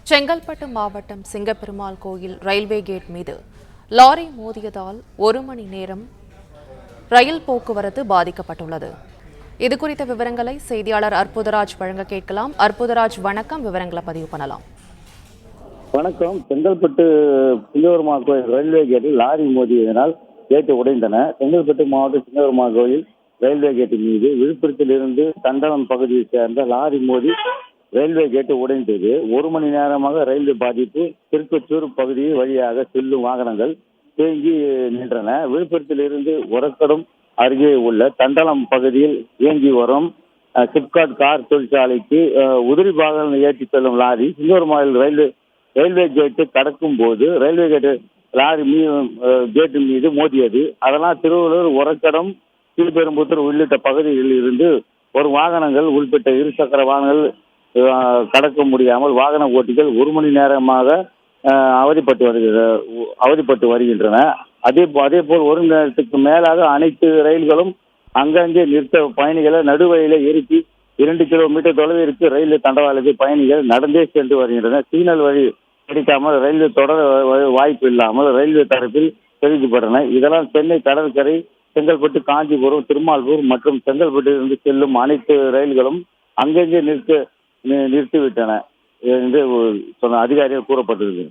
செங்கல்பட்டு மாவட்டம் சிங்கப்பெருமாள் கோயில் railway gate மீது லாரி மோதியதால் 1 மணி நேரம் ரயில் போக்குவரத்து பாதிக்கப்பட்டுள்ளது. இதுகுறித்த விவரங்களை செய்தியாளர் அற்புதராஜ் வழங்க கேட்கலாம். அற்புதராஜ், வணக்கம். விவரங்களை பதிவு பண்ணலாம். வணக்கம். செங்கல்பட்டு சிங்கப்பெருமாள் கோயில் ரயில்வே கேட்டில் லாரி மோதியதனால் கேட்டு உடைந்தன. செங்கல்பட்டு மாவட்டம் சிங்கப்பெருமாள் கோயில் ரயில்வே கேட்டின் மீது விழுப்புரத்தில் இருந்து தண்டலம் பகுதியை சேர்ந்த லாரி மோதி ரயில்வே கேட்டு உடைந்தது. 1 மணி நேரமாக ரயில்வே பாதிப்பு. திருக்கச்சூர் பகுதி வழியாக செல்லும் வாகனங்கள் தேங்கி நின்றன. விழுப்புரத்தில் இருந்து உரக்கடம் அருகே உள்ள தண்டலம் பகுதியில் இயங்கி வரும் சிப்காட் கார் தொழிற்சாலைக்கு உதிரி பாகங்கள் ஏற்றி செல்லும் லாரி சிங்கப்பெருமாள் ரயில்வே கேட்டு கடக்கும் போது ரயில்வே கேட்டு லாரி கேட்டு மீது மோதியது. அதனால் திருவள்ளூர், உரக்கடம், கீழ்பெரும்புத்தூர் உள்ளிட்ட பகுதிகளில் இருந்து ஒரு வாகனங்கள் உள்பட்ட இருசக்கர வாகனங்கள் கடக்க முடியாமல் வாகன ஓட்டிகள் 1 மணி நேரமாக அவதிப்பட்டு வருகின்றன. அதே போல் 1 மணி நேரத்துக்கு மேலாக அனைத்து ரயில்களும் அங்கங்கே நிறுத்த பயணிகளை நடுவழியில இறுக்கி 2 கிலோமீட்டர் தொலைவிற்கு ரயில்வே தண்டவாளத்தில் பயணிகள் நடந்தே சென்று வருகின்றனர். சிக்னல் வழி கிடைக்காமல் ரயில்வே தொடர வாய்ப்பு இல்லாமல் ரயில்வே தரப்பில் தெரிவிக்கப்பட்டன. இதனால் சென்னை கடற்கரை, செங்கல்பட்டு, காஞ்சிபுரம், திருமால்பூர் மற்றும் செங்கல்பட்டிலிருந்து செல்லும் அனைத்து ரயில்களும் அங்கங்கே நிறுத்திவிட்டன என்று சொன்ன அதிகாரிகள் கூறப்பட்டிருக்கு.